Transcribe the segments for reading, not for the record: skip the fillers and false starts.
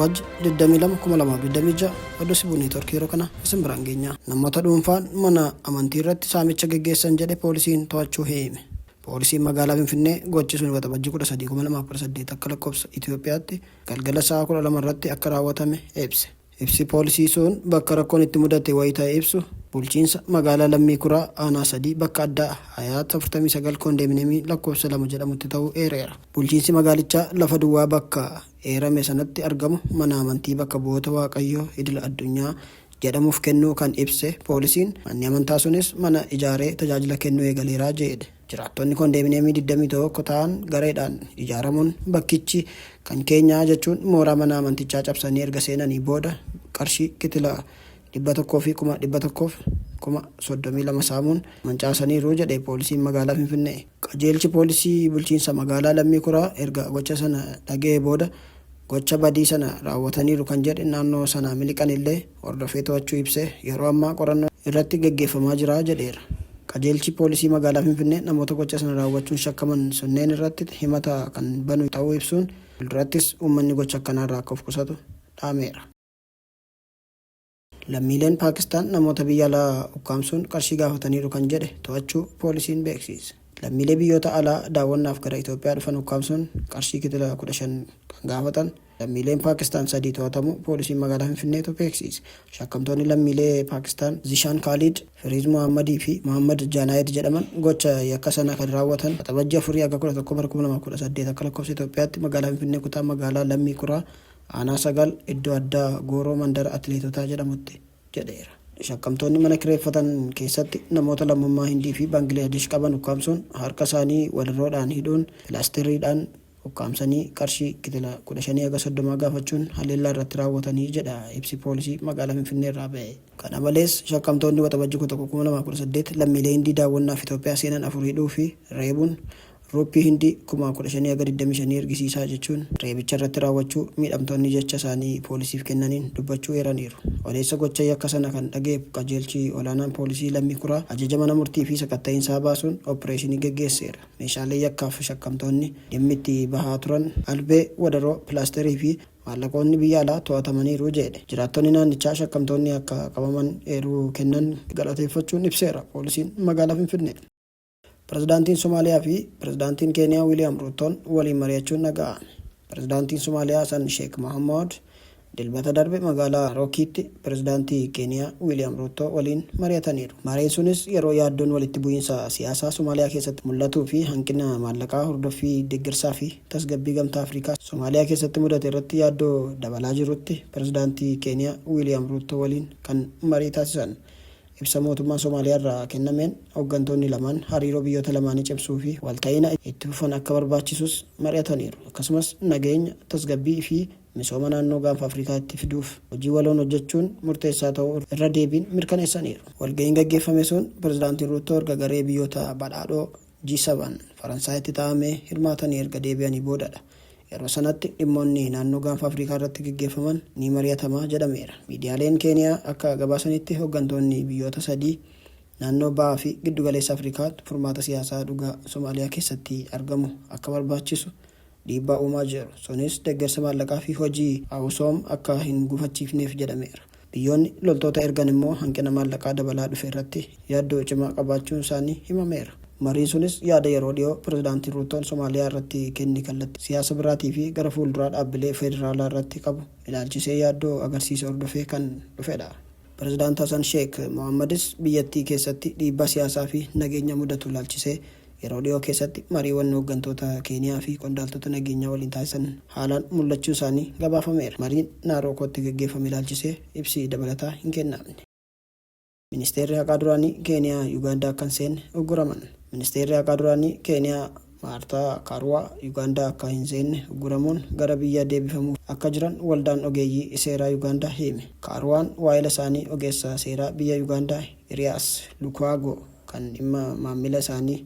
Waxabajji 22/2026 oduu sibuu neetworkii yeroo kana isin biraan geenya. Namoota dhuunfaan mana amantii irratti saamicha geggeessan jedhe poolisiin to'achuu hime. Poolisiin magaalaa Finfinnee gochi sun waxabajji 13/2018 akka lakkoofsa Itoophiyaatti galgala sa'a 12 irratti akka raawwatame ibse. Ibsi poolisii sun bakka rakkoon itti mudate wayita ibsu bulchiinsa magaalaa Lammii Kuraa aanaa 3 bakka addaa Hayaat 49 kondeeminamii lakkoofsa 2 jedhamutti ta'uu eereera. Bulchiinsi magaalichaa lafa duwwaa bakka eerame sanatti argamu mana amantii bakka bu'oota Waaqayyoo idila addunyaa jedhamuuf kennuu kan ibse poolisiin manni amantaa sunis mana ijaaree tajaajila kennuu eegaleeraa jedhe. Jiraattonni kondeeminamii 21 ta'an gareedhaan ijaaramuun bakkichi kan keenyaa jechuun mooraa mana amantichaa cabsanii erga seenanii booda qarshii kitila 100,132 saamuun mancaasaniiru jedhe poolisiin magaalaa Finfinnee. Qajeelchi poolisii bulchiinsa magaalaa Lammii Kuraa erga gocha sana dhaga'ee booda gocha badii sana raawwataniiru kan jedhe naannoo sana miliqan illee hordofee to'achuu ibse yeroo ammaa qorannoo irratti gaggeeffamaa jira jedheera. Qajeelchi poolisii magaalaa Finfinnee namoota gocha sana raawwachuun shakkaman sunneen irratti himata kan banu ta'uu ibsuun fuuldurattis uummanni gocha akkanarraa akka of qusatu dhaameera. Lammiileen Paakistaan namoota biyya alaa ukkaamsuun qarshii gaafataniiru kan jedhe to'achuu poolisiin beeksise. Lammiilee biyyoota alaa daawwannaaf gara Itoophiyaa dhufan ukkaamsuun qarshii kitila 15 kan gaafatan lammiileen Paakistaan 3 to'atamu poolisiin magaalaa Finfinneetu beeksise. Shakkamtoonni lammiilee Paakistaan Zishaan Khalid, Firiz Muhammadii fi Muhammad Janaayid jedhaman gocha yakka sana kan raawwatan waxabajjii 4/11/2018 akka lakkoofsa Itoophiyaatti magaalaa Finfinnee kutaa magaalaa Lammii Kuraa aanaa 9 iddoo addaa Gooroo mandara atileetotaa jedhamutti jedheera. Shakkamtoonni mana kireeffatan keessatti namoota lammummaa Hindii fi Baangilaadesh qaban ukkaamsuun harka isaanii walirroodhaan hidhuun pilaastiriidhaan ukkaamsanii qarshii kitila 15-30 gaafachuun haleellaa irratti raawwatanii jedha ibsi poolisii magaalaa Finfinnee irraa ba'e. Kana malees shakkamtoonni waxabajjii 2018 lammiilee Hindii daawwannaaf Itoophiyaa seenan 4 hidhuu fi reebuun Ruuppii Hindii 15,025 ergisiisaa jechuun reebicha irratti raawwachuu miidhamtoonni jecha isaanii poolisiif kennaniin dubbachuu eeraniiru. Odeessa gocha yakka sana kan dhaga'e qajeelchi olaanaan poolisii Lammii Kuraa ajaja mana murtii fi sakatta'iinsaa baasuun opereeshinii geggeesseera. Meeshaalee yakkaaf shakkamtoonni dhimmi itti bahaa turan albee, wadaroo, pilaasterii fi maallaqoonni biyya alaa to'atamaniiru jedhe. Jiraattonni naannichaa shakkamtoonni akka qabaman eeruu kennan galateeffachuun ibseera poolisiin magaalaa Finfinnee. Pirezidaantiin Somaaliyaa fi Pirezidaantiin Keeniyaa Wiiliyaam Ruutoon waliin mari'achuun dhaga'ame. Pirezidaantiin Somaaliyaa Hassan Sheekh Mohammad dilbata darbe magaalaa Rookiitti Pirezidaantii Keeniyaa Wiiliyaam Ruutoo waliin mari'ataniiru. Mariin sunis yeroo yaaddoon walitti bu'iinsa siyaasaa Somaaliyaa keessatti mul'atuu fi hanqina maallaqaa hordoffii deeggarsaa fi tasgabbii gamtaa Afrikaa Somaaliyaa keessatti mudate irratti yaaddoo dabalaa jirutti Pirezidaantii Keeniyaa Wiiliyaam Ruutoo waliin kan marii taasisan. Ibsa mootummaa Somaaliyaa irraa kennameen hooggantoonni lamaan hariiroo biyyoota lamaanii cimsuu fi walta'ina itti fufan akka barbaachisus mari'ataniiru. Akkasumas nageenya, tasgabbii fi misooma naannoo gaanfa Afrikaatti fiduuf hojii waloon hojjechuun murteessaa ta'uu irra deebiin mirkaneessaniiru. Walga'iin gaggeeffame sun Pirezidaantiin Ruutoo erga garee biyyoota badhaadhoo G7 Faransaayitti taa'amee hirmaatanii erga deebi'anii boodadha. Yeroo sanatti dhimmoonni naannoo gaanfa Afrikaa irratti gaggeeffaman ni mari'atamaa jedhameera. Miidiyaaleen Keeniyaa akka gabaasanitti hooggantoonni biyyoota 3 naannoo ba'aa fi giddugaleessa Afrikaatti furmaata siyaasaa dhugaa Somaaliyaa keessatti argamu akka barbaachisu dhiibbaa uumaa jiru. Sunis deeggarsa maallaqaa fi hojii hawwasoom akka hin gufachiifneef jedhameera. Biyyoonni loltoota ergan immoo hanqina maallaqaa dabalaa dhufe irratti yaaddoo cimaa qabaachuun isaanii himameera. Mariin sunis yaada yeroo dhiyoo Pirezidaantiin Ruutoon Somaaliyaa irratti kenne kallattii siyaasa biraatii fi gara fuulduraa dhaabbilee federaalaa irratti qabu ilaalchisee yaaddoo agarsiisa hordofee kan dhufedha. Pirezidaant Hassan Sheekh Mohammadis biyyattii keessatti dhiibbaa siyaasaa fi nageenya mudatu ilaalchisee yeroo dhiyoo keessatti mariiwwan hooggantoota Keeniyaa fi qondaaltota nageenyaa waliin taasisan haalaan mul'achuu isaanii gabaafameera. Mariin Naarookotti gaggeeffame ilaalchisee ibsi dabalataa hin kennamne. Ministeerri haqaa duraanii Keeniyaa Yuugaandaa kan seenne ugguraman. Ministeerri haqaa duraanii Keeniyaa Maartaa Kaarwaa Yuugaandaa akka hin seenne ugguramuun gara biyya deebifamuuf akka jiran waldaan ogeeyyii seeraa Yuugaandaa hime. Kaarwaan waa'ila isaanii ogeessa seeraa biyya Yuugaandaa Iriyaas Lukwaagoo kan dhimma maamila isaanii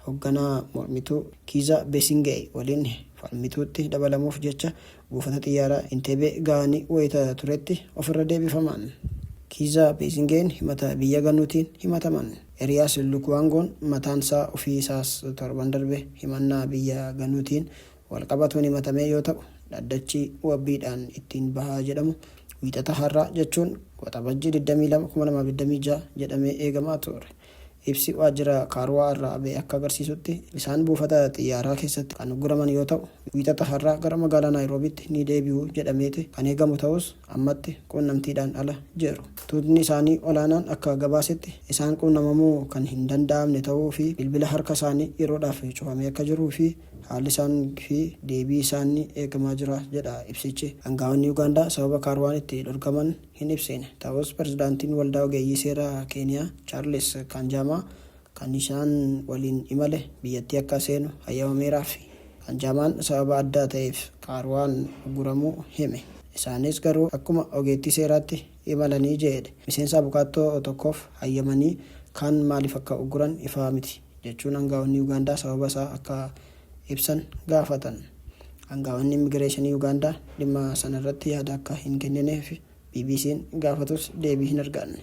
hoogganaa mormituu Kiiza Besigye waliin falmituutti dabalamuuf jecha buufata xiyyaaraa Entebbe ga'anii wayita turetti ofirra deebifaman. Kiiza Besigyen himata biyya ganuutiin himataman. Iriyaas Lukwaangoon mataansaa ofii isaas torban darbe himannaa biyya ganuutiin walqabatuun himatamee yoo ta'u dhaddachi wabbiidhaan ittiin bahaa jedhamu wiixata har'aa jechuun waxabajjii 22 2026 jedhamee eegamaa ture. Ibsi waajjira kaarwaa irraa ba'e akka agarsiisutti isaan buufata xiyyaaraa keessatti kan guraman yoo ta'u wiixata har'aa gara magaalaa Naayiroobiitti ni deebi'u jedhameeti kan eegamu ta'us ammatti quunnamtiidhaan ala jiru. Tuutni isaanii olaanaan akka gabaasetti isaan quunnamamuu kan hin danda'amne ta'uu fi bilbila harka isaanii yeroodhaaf cufamee akka jiruu fi haalli isaanii fi deebii isaanii eegamaa jira jedha ibsichi. Aangaa'onni Ugaandaa sababa kaarwaan itti dhorkaman hin ibsine ta'us pirezidaantiin waldaa ogeeyyii seeraa Keeniyaa Chaarles Kanjaamaa kan isaan waliin imale biyyattii akka seenu hayyamameeraaf. Kanjaamaan sababa addaa ta'eef kaarwaan guramuu hime. Isaanis garuu akkuma ogeettii seeraatti imalanii jedhe. Miseensa abukaattoo tokkoof hayyamanii kan maaliif akka uguran ifaa miti jechuun aangaa'onni Ugaandaa sababa isaa akka ibsan gaafatan. Aangaa'onni immigireeshinii Ugaandaa dhimma sanarratti yaada akka hin kennineef BBC'n gaafatus deebii hin arganne.